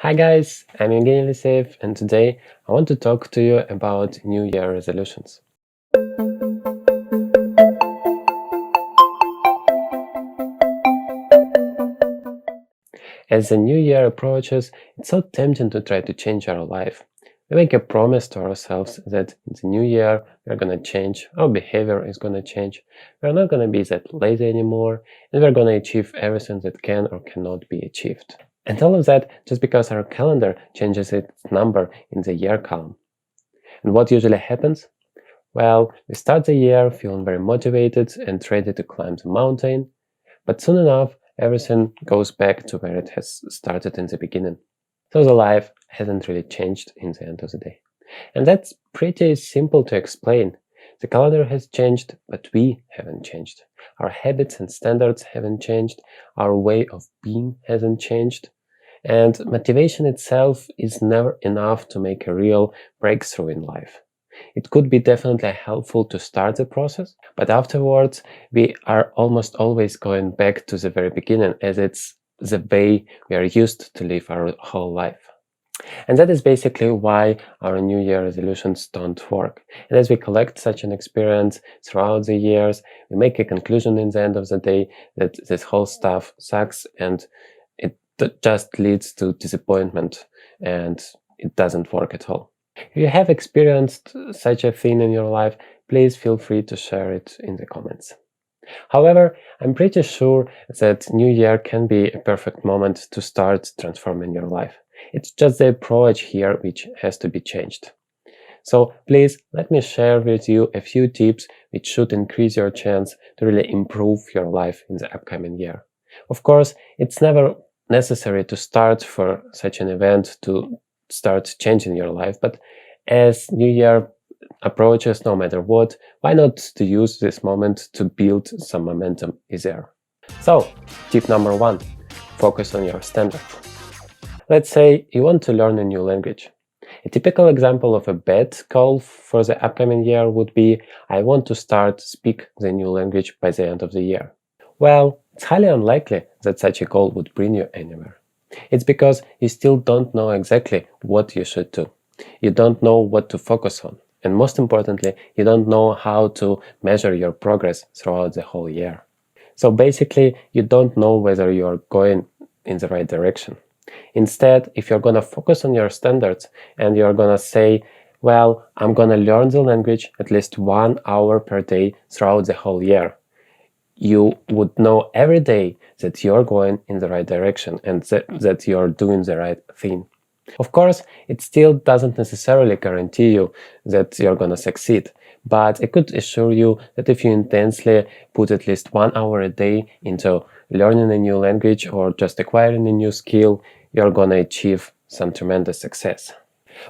Hi guys, I'm Evgeny Lisev, and today I want to talk to you about New Year resolutions. As the New Year approaches, it's so tempting to try to change our life. We make a promise to ourselves that in the new year we're gonna change, our behavior is gonna change, we're not gonna be that lazy anymore, and we're gonna achieve everything that can or cannot be achieved. And all of that just because our calendar changes its number in the year column. And what usually happens? Well, we start the year feeling very motivated and ready to climb the mountain, but soon enough, everything goes back to where it has started in the beginning. So the life hasn't really changed in the end of the day. And that's pretty simple to explain. The calendar has changed, but we haven't changed. Our habits and standards haven't changed. Our way of being hasn't changed. And motivation itself is never enough to make a real breakthrough in life. It could be definitely helpful to start the process, but afterwards we are almost always going back to the very beginning, as it's the way we are used to live our whole life. And that is basically why our New Year resolutions don't work. And as we collect such an experience throughout the years, we make a conclusion in the end of the day that this whole stuff sucks and it just leads to disappointment and it doesn't work at all. If you have experienced such a thing in your life, please feel free to share it in the comments. However, I'm pretty sure that New Year can be a perfect moment to start transforming your life. It's just the approach here which has to be changed. So please let me share with you a few tips which should increase your chance to really improve your life in the upcoming year. Of course, it's never necessary to start for such an event to start changing your life, but as New Year approaches, no matter what, why not to use this moment to build some momentum easier? So, tip number 1, focus on your standard. Let's say you want to learn a new language. A typical example of a bad goal for the upcoming year would be, I want to start speak the new language by the end of the year. Well, it's highly unlikely that such a goal would bring you anywhere. It's because you still don't know exactly what you should do. You don't know what to focus on. And most importantly, you don't know how to measure your progress throughout the whole year. So basically, you don't know whether you are going in the right direction. Instead, if you're going to focus on your standards and you're going to say, well, I'm going to learn the language at least 1 hour per day throughout the whole year, you would know every day that you're going in the right direction and that you're doing the right thing. Of course, it still doesn't necessarily guarantee you that you're gonna succeed, but I could assure you that if you intensely put at least 1 hour a day into learning a new language or just acquiring a new skill, you're gonna achieve some tremendous success.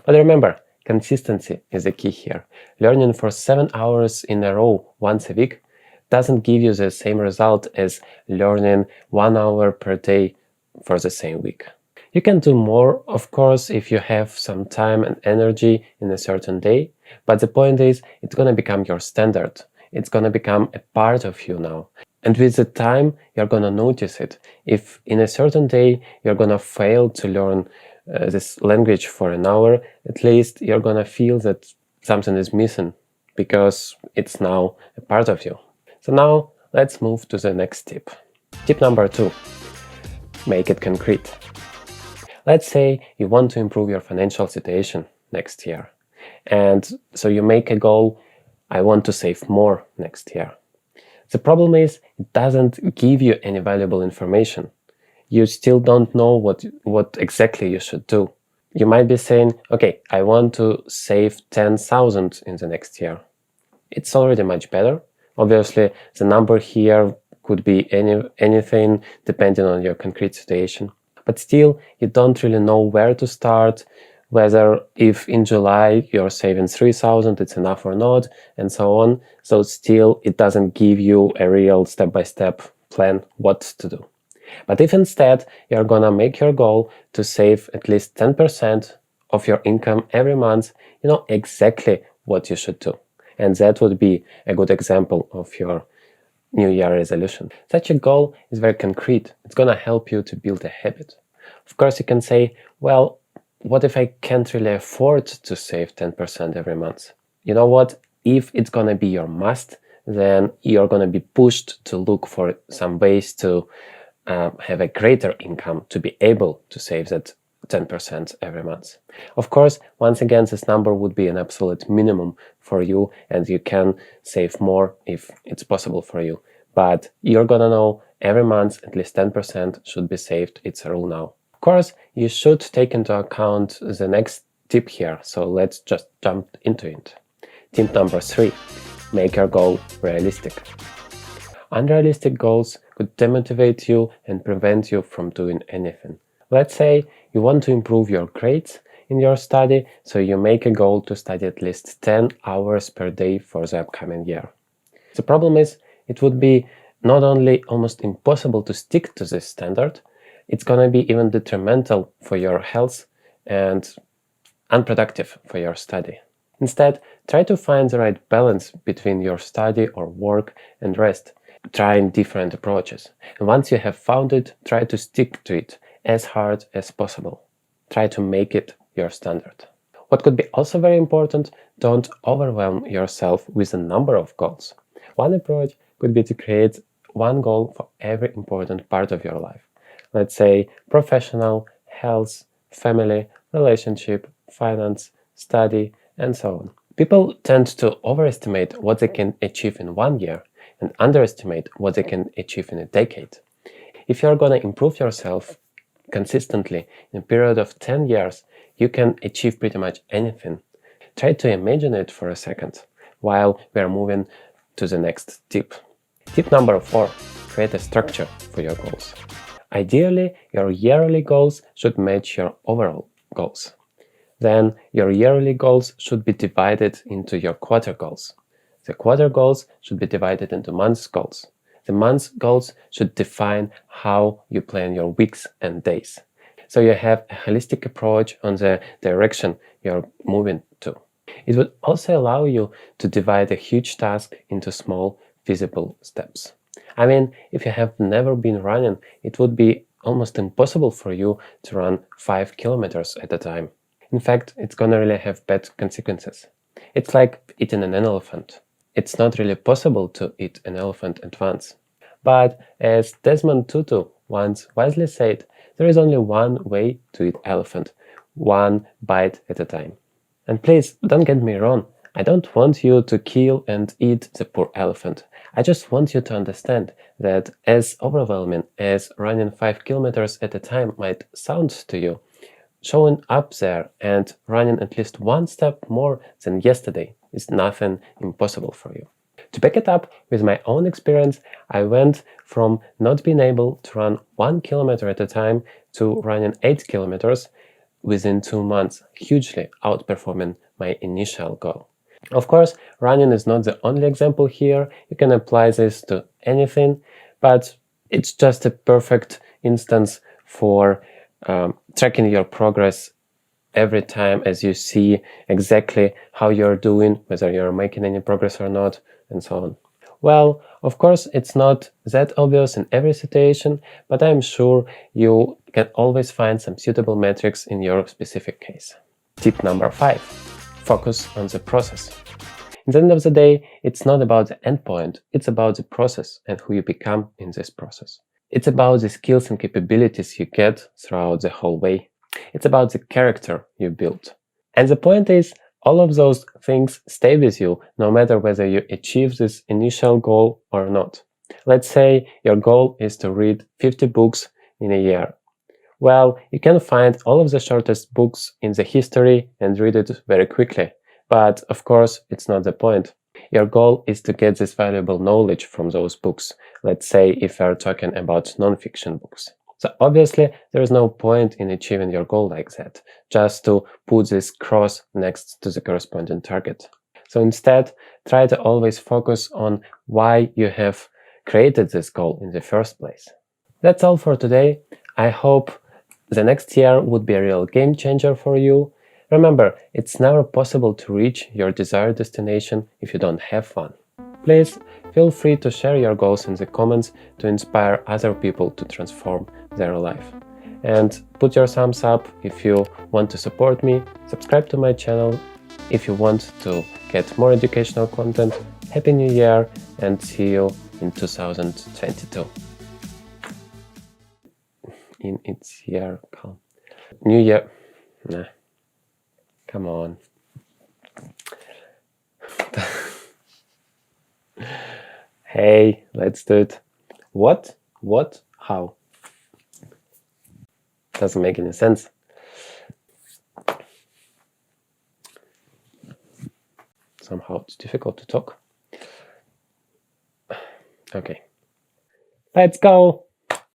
But remember, consistency is the key here. Learning for 7 hours in a row once a week doesn't give you the same result as learning 1 hour per day for the same week. You can do more, of course, if you have some time and energy in a certain day, but the point is, it's going to become your standard. It's going to become a part of you now. And with the time, you're going to notice it. If in a certain day you're going to fail to learn this language for an hour, at least you're going to feel that something is missing because it's now a part of you. So now let's move to the next tip. Tip number 2, make it concrete. Let's say you want to improve your financial situation next year. And so you make a goal, I want to save more next year. The problem is, it doesn't give you any valuable information. You still don't know what exactly you should do. You might be saying, okay, I want to save 10,000 in the next year. It's already much better. Obviously, the number here could be anything depending on your concrete situation. But still, you don't really know where to start, whether if in July you're saving 3,000, it's enough or not, and so on. So still, it doesn't give you a real step-by-step plan what to do. But if instead you're gonna make your goal to save at least 10% of your income every month, you know exactly what you should do. And that would be a good example of your New Year resolution. Such a goal is very concrete. It's gonna help you to build a habit. Of course, you can say, well, what if I can't really afford to save 10% every month? You know what? If it's gonna be your must, then you're gonna be pushed to look for some ways to have a greater income to be able to save that 10% every month. Of course, once again, this number would be an absolute minimum for you, and you can save more if it's possible for you. But you're gonna know every month at least 10% should be saved. It's a rule now. Of course, you should take into account the next tip here, so let's just jump into it. Tip number 3, make your goal realistic. Unrealistic goals could demotivate you and prevent you from doing anything. Let's say you want to improve your grades in your study, so you make a goal to study at least 10 hours per day for the upcoming year. The problem is, it would be not only almost impossible to stick to this standard, it's gonna be even detrimental for your health and unproductive for your study. Instead, try to find the right balance between your study or work and rest, trying different approaches. And once you have found it, try to stick to it as hard as possible. Try to make it your standard. What could be also very important, don't overwhelm yourself with a number of goals. One approach could be to create one goal for every important part of your life. Let's say professional, health, family, relationship, finance, study, and so on. People tend to overestimate what they can achieve in 1 year and underestimate what they can achieve in a decade. If you're going to improve yourself consistently in a period of 10 years, you can achieve pretty much anything. Try to imagine it for a second while we are moving to the next tip. Tip number 4, create a structure for your goals. Ideally, your yearly goals should match your overall goals. Then your yearly goals should be divided into your quarter goals. The quarter goals should be divided into month's goals. The month's goals should define how you plan your weeks and days. So you have a holistic approach on the direction you're moving to. It would also allow you to divide a huge task into small, feasible steps. I mean, if you have never been running, it would be almost impossible for you to run 5 kilometers at a time. In fact, it's gonna really have bad consequences. It's like eating an elephant. It's not really possible to eat an elephant at once. But as Desmond Tutu once wisely said, there is only one way to eat elephant, one bite at a time. And please, don't get me wrong, I don't want you to kill and eat the poor elephant. I just want you to understand that as overwhelming as running 5 kilometers at a time might sound to you, showing up there and running at least one step more than yesterday is nothing impossible for you. To back it up with my own experience, I went from not being able to run 1 kilometer at a time to running 8 kilometers within 2 months, hugely outperforming my initial goal. Of course, running is not the only example here. You can apply this to anything, but it's just a perfect instance for tracking your progress every time as you see exactly how you're doing, whether you're making any progress or not, and so on. Well, of course, it's not that obvious in every situation, but I'm sure you can always find some suitable metrics in your specific case. Tip number 5, focus on the process. At the end of the day, it's not about the endpoint, it's about the process and who you become in this process. It's about the skills and capabilities you get throughout the whole way. It's about the character you build. And the point is, all of those things stay with you no matter whether you achieve this initial goal or not. Let's say your goal is to read 50 books in a year. Well, you can find all of the shortest books in the history and read it very quickly. But of course, it's not the point. Your goal is to get this valuable knowledge from those books. Let's say if you're talking about non-fiction books. So obviously, there is no point in achieving your goal like that, just to put this cross next to the corresponding target. So instead, try to always focus on why you have created this goal in the first place. That's all for today. I hope the next year would be a real game changer for you. Remember, it's never possible to reach your desired destination if you don't have fun. Please feel free to share your goals in the comments to inspire other people to transform their life. and put your thumbs up if you want to support me. Subscribe to my channel if you want to get more educational content. Happy New Year, and see you in 2022. In its year, calm. New Year. Nah. Come on. Hey, let's do it. What? What? How? Doesn't make any sense. Somehow it's difficult to talk. Okay. Let's go!